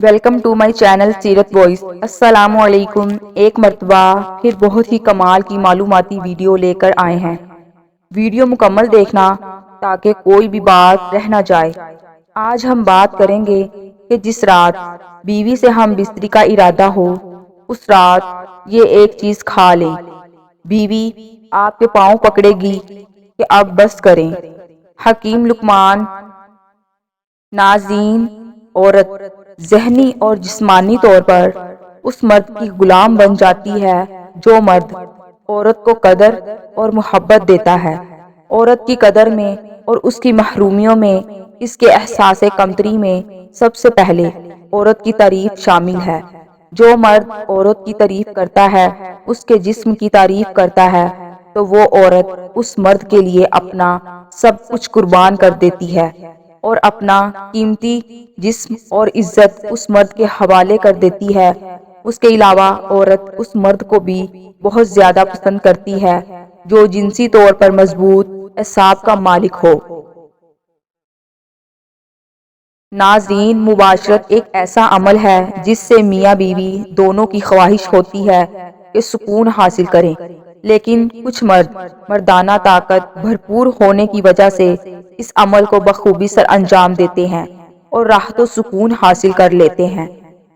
Welcome to my channel سیرت voice. السلام علیکم۔ ایک مرتبہ پھر بہت ہی کمال کی معلوماتی ویڈیو لے کر آئے ہیں۔ ویڈیو مکمل دیکھنا تاکہ کوئی بھی بات رہ نہ جائے۔ آج ہم بات کریں گے کہ جس رات بیوی سے ہم بستری کا ارادہ ہو اس رات یہ ایک چیز کھا لیں۔ بیوی آپ کے پاؤں پکڑے گی کہ اب بس کریں۔ حکیم لقمان۔ ناظرین، عورت ذہنی اور جسمانی طور پر اس مرد کی غلام بن جاتی ہے جو مرد عورت کو قدر اور محبت دیتا ہے۔ عورت کی قدر میں اور اس کی محرومیوں میں، اس کے احساس کمتری میں سب سے پہلے عورت کی تعریف شامل ہے۔ جو مرد عورت کی تعریف کرتا ہے، اس کے جسم کی تعریف کرتا ہے، تو وہ عورت اس مرد کے لیے اپنا سب کچھ قربان کر دیتی ہے اور اپنا قیمتی جسم اور عزت اس مرد کے حوالے کر دیتی ہے۔ اس کے علاوہ عورت اس مرد کو بھی بہت زیادہ پسند کرتی ہے جو جنسی طور پر مضبوط اعصاب کا مالک ہو۔ ناظرین، مباشرت ایک ایسا عمل ہے جس سے میاں بیوی دونوں کی خواہش ہوتی ہے کہ سکون حاصل کریں، لیکن کچھ مرد مردانہ طاقت بھرپور ہونے کی وجہ سے اس عمل کو بخوبی سر انجام دیتے ہیں اور راحت و سکون حاصل کر لیتے ہیں،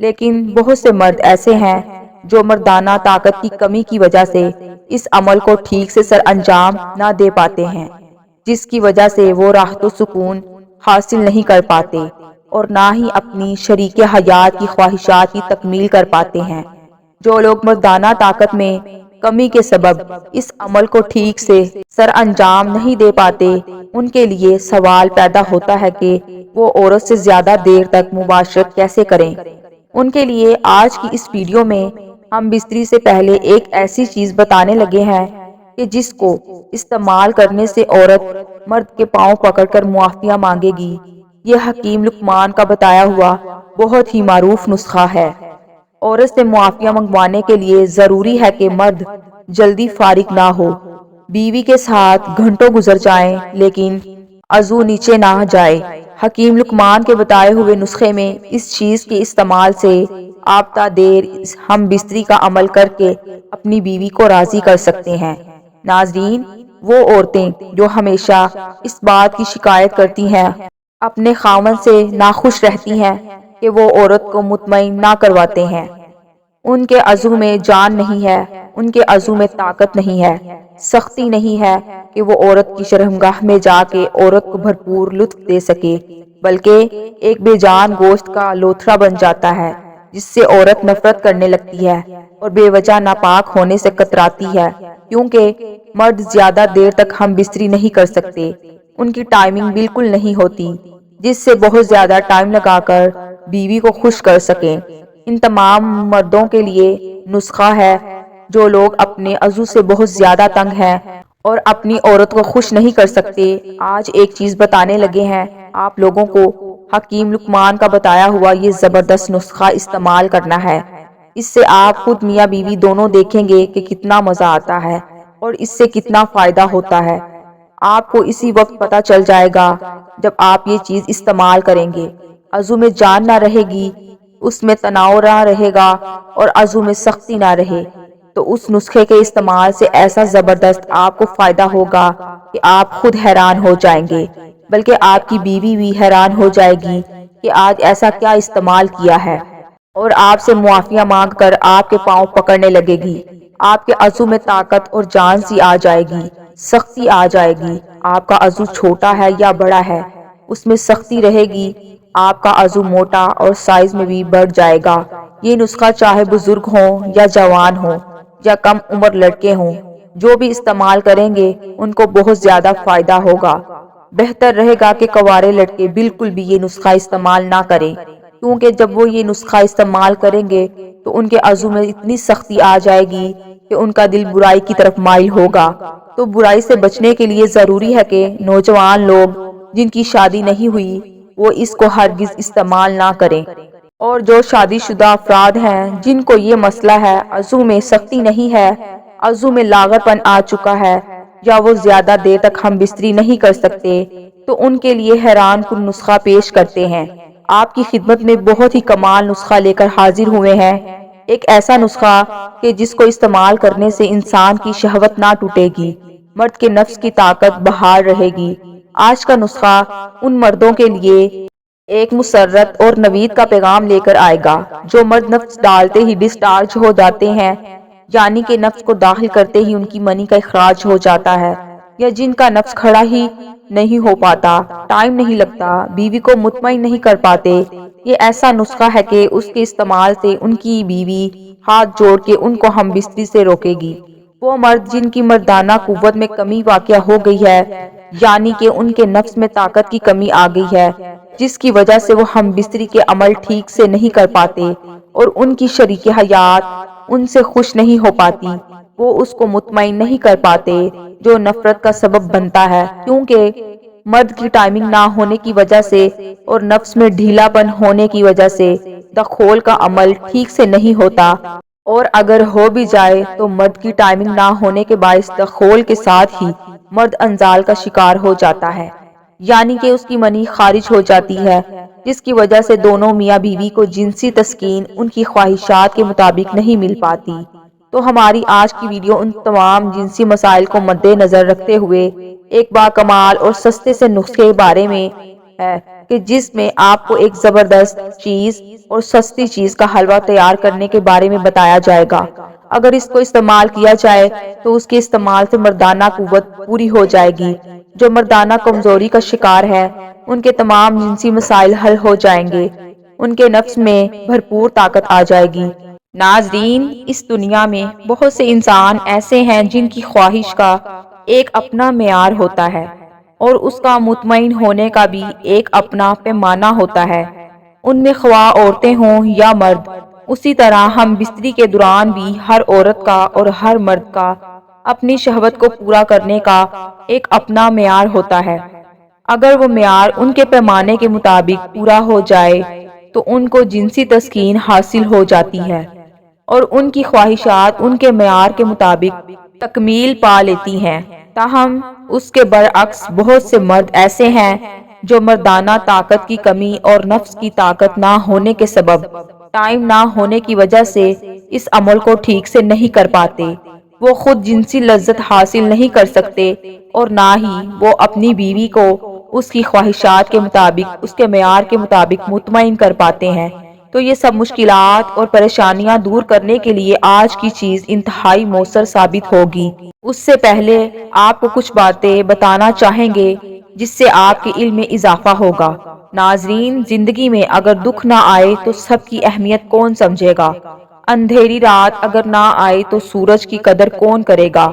لیکن بہت سے مرد ایسے ہیں جو مردانہ طاقت کی کمی کی وجہ سے اس عمل کو ٹھیک سے سر انجام نہ دے پاتے ہیں، جس کی وجہ سے وہ راحت و سکون حاصل نہیں کر پاتے اور نہ ہی اپنی شریک حیات کی خواہشات کی تکمیل کر پاتے ہیں۔ جو لوگ مردانہ طاقت میں کمی کے سبب اس عمل کو ٹھیک سے سر انجام نہیں دے پاتے، ان کے لیے سوال پیدا ہوتا ہے کہ وہ عورت سے زیادہ دیر تک مباشرت کیسے کریں۔ ان کے لیے آج کی اس ویڈیو میں ہم بستری سے پہلے ایک ایسی چیز بتانے لگے ہیں کہ جس کو استعمال کرنے سے عورت مرد کے پاؤں پکڑ کر معافیاں مانگے گی۔ یہ حکیم لقمان کا بتایا ہوا بہت ہی معروف نسخہ ہے۔ عورت سے معافیاں منگوانے کے لیے ضروری ہے کہ مرد جلدی فارغ نہ ہو۔ بیوی کے ساتھ گھنٹوں گزر جائیں لیکن عضو نیچے نہ جائے۔ حکیم لقمان کے بتائے ہوئے نسخے میں اس چیز کے استعمال سے آپ تا دیر ہم بستری کا عمل کر کے اپنی بیوی کو راضی کر سکتے ہیں۔ ناظرین، وہ عورتیں جو ہمیشہ اس بات کی شکایت کرتی ہیں، اپنے خاوند سے ناخوش رہتی ہیں کہ وہ عورت کو مطمئن نہ کرواتے ہیں، ان کے عضو میں جان نہیں ہے، ان کے عضو میں طاقت نہیں ہے، سختی نہیں ہے کہ وہ عورت کی شرمگاہ میں جا کے عورت کو بھرپور لطف دے سکے، بلکہ ایک بے جان گوشت کا لوتھڑا بن جاتا ہے جس سے عورت نفرت کرنے لگتی ہے اور بے وجہ ناپاک ہونے سے کتراتی ہے، کیونکہ مرد زیادہ دیر تک ہم بستری نہیں کر سکتے، ان کی ٹائمنگ بالکل نہیں ہوتی جس سے بہت زیادہ ٹائم لگا کر بیوی کو خوش کر سکیں۔ ان تمام مردوں کے لیے نسخہ ہے جو لوگ اپنے عضو سے بہت زیادہ تنگ ہیں اور اپنی عورت کو خوش نہیں کر سکتے۔ آج ایک چیز بتانے لگے ہیں آپ لوگوں کو، حکیم لقمان کا بتایا ہوا یہ زبردست نسخہ استعمال کرنا ہے۔ اس سے آپ خود میاں بیوی دونوں دیکھیں گے کہ کتنا مزہ آتا ہے اور اس سے کتنا فائدہ ہوتا ہے۔ آپ کو اسی وقت پتہ چل جائے گا جب آپ یہ چیز استعمال کریں گے۔ عضو میں جان نہ رہے گی، اس میں تناؤ نہ رہے گا اور عضو میں سختی نہ رہے، تو اس نسخے کے استعمال سے ایسا زبردست آپ کو فائدہ ہوگا کہ آپ خود حیران ہو جائیں گے، بلکہ آپ کی بیوی بھی حیران ہو جائے گی کہ آج ایسا کیا استعمال کیا ہے، اور آپ سے معافیاں مانگ کر آپ کے پاؤں پکڑنے لگے گی۔ آپ کے عضو میں طاقت اور جان سی آ جائے گی، سختی آ جائے گی۔ آپ کا عضو چھوٹا ہے یا بڑا ہے، اس میں سختی رہے گی۔ آپ کا عضو موٹا اور سائز میں بھی بڑھ جائے گا۔ یہ نسخہ چاہے بزرگ ہوں یا جوان ہوں یا کم عمر لڑکے ہوں، جو بھی استعمال کریں گے ان کو بہت زیادہ فائدہ ہوگا۔ بہتر رہے گا کہ کنوارے لڑکے بالکل بھی یہ نسخہ استعمال نہ کریں، کیونکہ جب وہ یہ نسخہ استعمال کریں گے تو ان کے عضو میں اتنی سختی آ جائے گی کہ ان کا دل برائی کی طرف مائل ہوگا۔ تو برائی سے بچنے کے لیے ضروری ہے کہ نوجوان لوگ جن کی شادی نہیں ہوئی وہ اس کو ہرگز استعمال نہ کریں، اور جو شادی شدہ افراد ہیں جن کو یہ مسئلہ ہے، عضو میں سختی نہیں ہے، عضو میں لاغر پن آ چکا ہے، یا وہ زیادہ دیر تک ہم بستری نہیں کر سکتے، تو ان کے لیے حیران کن نسخہ پیش کرتے ہیں۔ آپ کی خدمت میں بہت ہی کمال نسخہ لے کر حاضر ہوئے ہیں، ایک ایسا نسخہ کہ جس کو استعمال کرنے سے انسان کی شہوت نہ ٹوٹے گی، مرد کے نفس کی طاقت بحال رہے گی۔ آج کا نسخہ ان مردوں کے لیے ایک مسرت اور نوید کا پیغام لے کر آئے گا جو مرد نفس ڈالتے ہی ڈسچارج ہو جاتے ہیں، یعنی کہ نفس کو داخل کرتے ہی ان کی منی کا اخراج ہو جاتا ہے، یا جن کا نفس کھڑا ہی نہیں ہو پاتا، ٹائم نہیں لگتا، بیوی کو مطمئن نہیں کر پاتے۔ یہ ایسا نسخہ ہے کہ اس کے استعمال سے ان کی بیوی ہاتھ جوڑ کے ان کو ہم بستری سے روکے گی۔ وہ مرد جن کی مردانہ قوت میں کمی واقع ہو گئی ہے، یعنی کہ ان کے نفس میں طاقت کی کمی آ گئی ہے، جس کی وجہ سے وہ ہم بستری کے عمل ٹھیک سے نہیں کر پاتے اور ان کی شریک حیات ان سے خوش نہیں ہو پاتی، وہ اس کو مطمئن نہیں کر پاتے، جو نفرت کا سبب بنتا ہے، کیونکہ مرد کی ٹائمنگ نہ ہونے کی وجہ سے اور نفس میں ڈھیلا پن ہونے کی وجہ سے دخول کا عمل ٹھیک سے نہیں ہوتا، اور اگر ہو بھی جائے تو مرد کی ٹائمنگ نہ ہونے کے باعث دخول کے ساتھ ہی مرد انزال کا شکار ہو جاتا ہے، یعنی کہ اس کی منی خارج ہو جاتی ہے، جس کی وجہ سے دونوں میاں بیوی کو جنسی تسکین ان کی خواہشات کے مطابق نہیں مل پاتی۔ تو ہماری آج کی ویڈیو ان تمام جنسی مسائل کو مد نظر رکھتے ہوئے ایک باکمال اور سستے سے نسخے کے بارے میں ہے کہ جس میں آپ کو ایک زبردست چیز اور سستی چیز کا حلوہ تیار کرنے کے بارے میں بتایا جائے گا۔ اگر اس کو استعمال کیا جائے تو اس کے استعمال سے مردانہ قوت پوری ہو جائے گی، جو مردانہ کمزوری کا شکار ہے ان کے تمام جنسی مسائل حل ہو جائیں گے، ان کے نفس میں بھرپور طاقت آ جائے گی۔ ناظرین، اس دنیا میں بہت سے انسان ایسے ہیں جن کی خواہش کا ایک اپنا معیار ہوتا ہے اور اس کا مطمئن ہونے کا بھی ایک اپنا پیمانہ ہوتا ہے، ان میں خواہ عورتیں ہوں یا مرد۔ اسی طرح ہم بستری کے دوران بھی ہر عورت کا اور ہر مرد کا اپنی شہوت کو پورا کرنے کا ایک اپنا معیار ہوتا ہے۔ اگر وہ معیار ان کے پیمانے کے مطابق پورا ہو جائے تو ان کو جنسی تسکین حاصل ہو جاتی ہے اور ان کی خواہشات ان کے معیار کے مطابق تکمیل پا لیتی ہیں۔ تاہم اس کے برعکس بہت سے مرد ایسے ہیں جو مردانہ طاقت کی کمی اور نفس کی طاقت نہ ہونے کے سبب ٹائم نہ ہونے کی وجہ سے اس عمل کو ٹھیک سے نہیں کر پاتے، وہ خود جنسی لذت حاصل نہیں کر سکتے اور نہ ہی وہ اپنی بیوی کو اس کی خواہشات کے مطابق اس کے معیار کے مطابق مطمئن کر پاتے ہیں۔ تو یہ سب مشکلات اور پریشانیاں دور کرنے کے لیے آج کی چیز انتہائی مؤثر ثابت ہوگی۔ اس سے پہلے آپ کو کچھ باتیں بتانا چاہیں گے جس سے آپ کے علم میں اضافہ ہوگا۔ ناظرین، زندگی میں اگر دکھ نہ آئے تو سب کی اہمیت کون سمجھے گا؟ اندھیری رات اگر نہ آئے تو سورج کی قدر کون کرے گا؟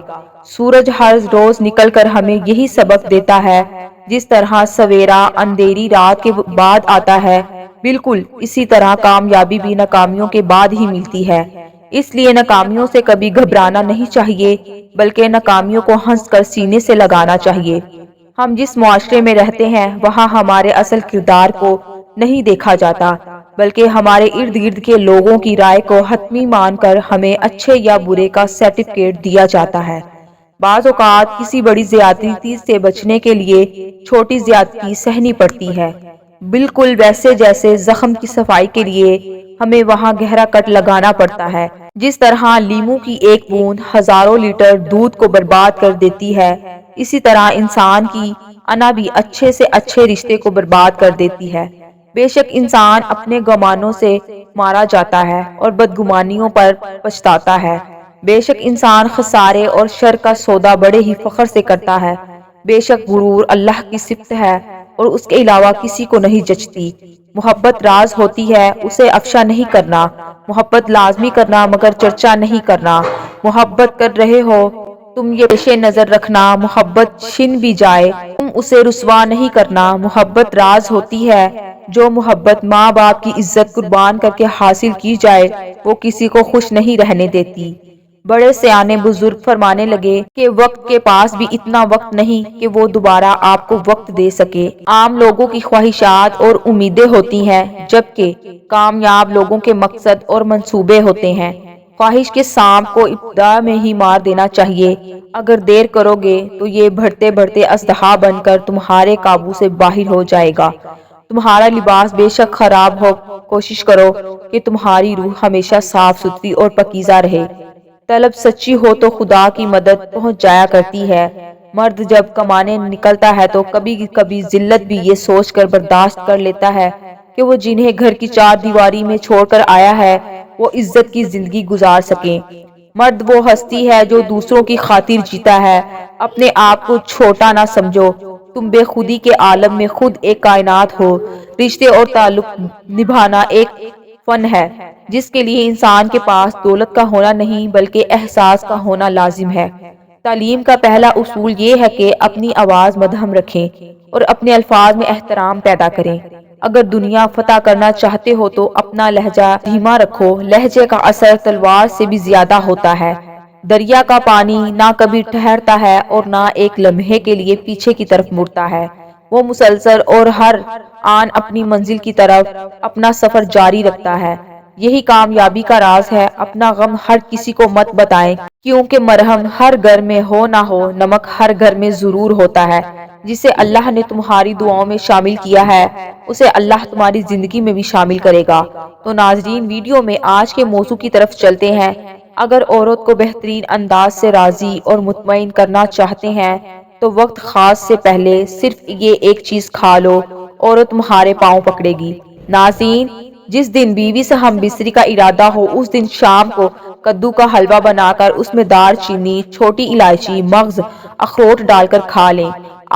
سورج ہر روز نکل کر ہمیں یہی سبق دیتا ہے، جس طرح سویرا اندھیری رات کے بعد آتا ہے، بالکل اسی طرح کامیابی بھی ناکامیوں کے بعد ہی ملتی ہے۔ اس لیے ناکامیوں سے کبھی گھبرانا نہیں چاہیے، بلکہ ناکامیوں کو ہنس کر سینے سے لگانا چاہیے۔ ہم جس معاشرے میں رہتے ہیں وہاں ہمارے اصل کردار کو نہیں دیکھا جاتا، بلکہ ہمارے ارد گرد کے لوگوں کی رائے کو حتمی مان کر ہمیں اچھے یا برے کا سرٹیفکیٹ دیا جاتا ہے۔ بعض اوقات کسی بڑی زیادتی سے بچنے کے لیے چھوٹی زیادتی سہنی پڑتی ہے، بالکل ویسے جیسے زخم کی صفائی کے لیے ہمیں وہاں گہرا کٹ لگانا پڑتا ہے۔ جس طرح لیموں کی ایک بوند ہزاروں لیٹر دودھ کو برباد کر دیتی ہے، اسی طرح انسان کی انا بھی اچھے سے اچھے رشتے کو برباد کر دیتی ہے۔ بے شک انسان اپنے گمانوں سے مارا جاتا ہے اور بدگمانیوں پر پچھتاتا ہے۔ بے شک انسان خسارے اور شر کا سودا بڑے ہی فخر سے کرتا ہے۔ بے شک غرور اللہ کی صفت ہے اور اس کے علاوہ کسی کو نہیں جچتی۔ محبت راز ہوتی ہے، اسے افشا نہیں کرنا۔ محبت لازمی کرنا مگر چرچا نہیں کرنا۔ محبت کر رہے ہو تم یہ پیش نظر رکھنا، محبت چھن بھی جائے تم اسے رسوا نہیں کرنا۔ محبت راز ہوتی ہے، جو محبت ماں باپ کی عزت قربان کر کے حاصل کی جائے وہ کسی کو خوش نہیں رہنے دیتی۔ بڑے سیانے بزرگ فرمانے لگے کہ وقت کے پاس بھی اتنا وقت نہیں کہ وہ دوبارہ آپ کو وقت دے سکے۔ عام لوگوں کی خواہشات اور امیدیں ہوتی ہیں، جبکہ کامیاب لوگوں کے مقصد اور منصوبے ہوتے ہیں۔ خواہش کے سانپ کو ابتدا میں ہی مار دینا چاہیے، اگر دیر کرو گے تو یہ بڑھتے بڑھتے اژدہا بن کر تمہارے قابو سے باہر ہو جائے گا۔ تمہارا لباس بے شک خراب ہو، کوشش کرو کہ تمہاری روح ہمیشہ صاف ستھری اور پاکیزہ رہے۔ طلب سچی ہو تو خدا کی مدد پہنچ جایا کرتی ہے۔ مرد جب کمانے نکلتا ہے تو کبھی کبھی ذلت بھی یہ سوچ کر برداشت کر لیتا ہے کہ وہ جنہیں گھر کی چار دیواری میں چھوڑ کر آیا ہے وہ عزت کی زندگی گزار سکیں۔ مرد وہ ہستی ہے جو دوسروں کی خاطر جیتا ہے۔ اپنے آپ کو چھوٹا نہ سمجھو، تم بے خودی کے عالم میں خود ایک کائنات ہو۔ رشتے اور تعلق نبھانا ایک فن ہے جس کے لیے انسان کے پاس دولت کا ہونا نہیں بلکہ احساس کا ہونا لازم ہے۔ تعلیم کا پہلا اصول یہ ہے کہ اپنی آواز مدھم رکھیں اور اپنے الفاظ میں احترام پیدا کریں۔ اگر دنیا فتح کرنا چاہتے ہو تو اپنا لہجہ دھیما رکھو، لہجے کا اثر تلوار سے بھی زیادہ ہوتا ہے۔ دریا کا پانی نہ کبھی ٹھہرتا ہے اور نہ ایک لمحے کے لیے پیچھے کی طرف مڑتا ہے، وہ مسلسل اور ہر آن اپنی منزل کی طرف اپنا سفر جاری رکھتا ہے۔ یہی کامیابی کا راز ہے۔ اپنا غم ہر کسی کو مت بتائیں، کیونکہ مرہم ہر گھر میں ہو نہ ہو، نمک ہر گھر میں ضرور ہوتا ہے۔ جسے اللہ نے تمہاری دعاؤں میں شامل کیا ہے اسے اللہ تمہاری زندگی میں بھی شامل کرے گا۔ تو ناظرین، ویڈیو میں آج کے موضوع کی طرف چلتے ہیں۔ اگر عورت کو بہترین انداز سے راضی اور مطمئن کرنا چاہتے ہیں تو وقت خاص سے پہلے صرف یہ ایک چیز کھا لو، عورت تمہارے پاؤں پکڑے گی۔ ناظرین، جس دن بیوی سے ہم بستری کا ارادہ ہو اس دن شام کو کدو کا حلوہ بنا کر اس میں دار چینی، چھوٹی الائچی، مغز، اخروٹ ڈال کر کھا لیں۔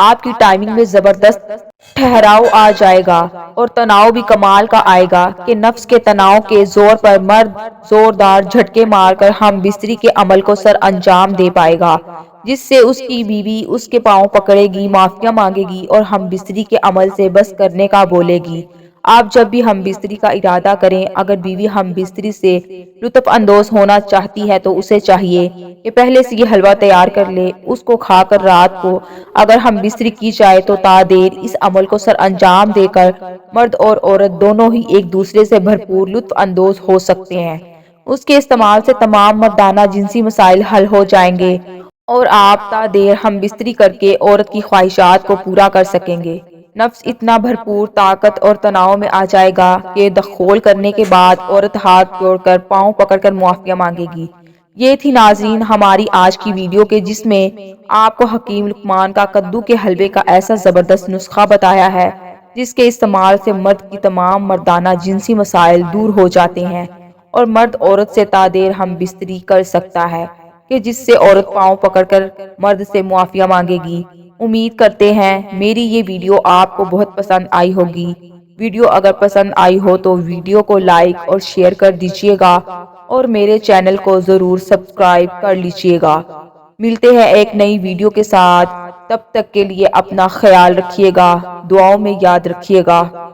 آپ کی ٹائمنگ میں زبردست ٹھہراؤ آ جائے گا اور تناؤ بھی کمال کا آئے گا کہ نفس کے تناؤ کے زور پر مرد زوردار جھٹکے مار کر ہم بستری کے عمل کو سر انجام دے پائے گا، جس سے اس کی بیوی اس کے پاؤں پکڑے گی، معافیاں مانگے گی اور ہم بستری کے عمل سے بس کرنے کا بولے گی۔ آپ جب بھی ہم بستری کا ارادہ کریں، اگر بیوی ہم بستری سے لطف اندوز ہونا چاہتی ہے تو اسے چاہیے کہ پہلے سے یہ حلوہ تیار کر لے، اس کو کھا کر رات کو اگر ہم بستری کی جائے تو تا دیر اس عمل کو سر انجام دے کر مرد اور عورت دونوں ہی ایک دوسرے سے بھرپور لطف اندوز ہو سکتے ہیں۔ اس کے استعمال سے تمام مردانہ جنسی مسائل حل ہو جائیں گے اور آپ تا دیر ہم بستری کر کے عورت کی خواہشات کو پورا کر سکیں گے۔ نفس اتنا بھرپور طاقت اور تناؤ میں آ جائے گا کہ دخول کرنے کے بعد عورت ہاتھ جوڑ کر پاؤں پکڑ کر معافیاں مانگے گی۔ یہ تھی ناظرین ہماری آج کی ویڈیو کے جس میں آپ کو حکیم لقمان کا کدو کے حلوے کا ایسا زبردست نسخہ بتایا ہے جس کے استعمال سے مرد کی تمام مردانہ جنسی مسائل دور ہو جاتے ہیں اور مرد عورت سے تا دیر ہم بستری کر سکتا ہے کہ جس سے عورت پاؤں پکڑ کر مرد سے معافیاں مانگے گی۔ امید کرتے ہیں میری یہ ویڈیو آپ کو بہت پسند آئی ہوگی۔ ویڈیو اگر پسند آئی ہو تو ویڈیو کو لائک اور شیئر کر دیجیے گا اور میرے چینل کو ضرور سبسکرائب کر لیجیے گا۔ ملتے ہیں ایک نئی ویڈیو کے ساتھ، تب تک کے لیے اپنا خیال رکھیے گا، دعاؤں میں یاد رکھیے گا۔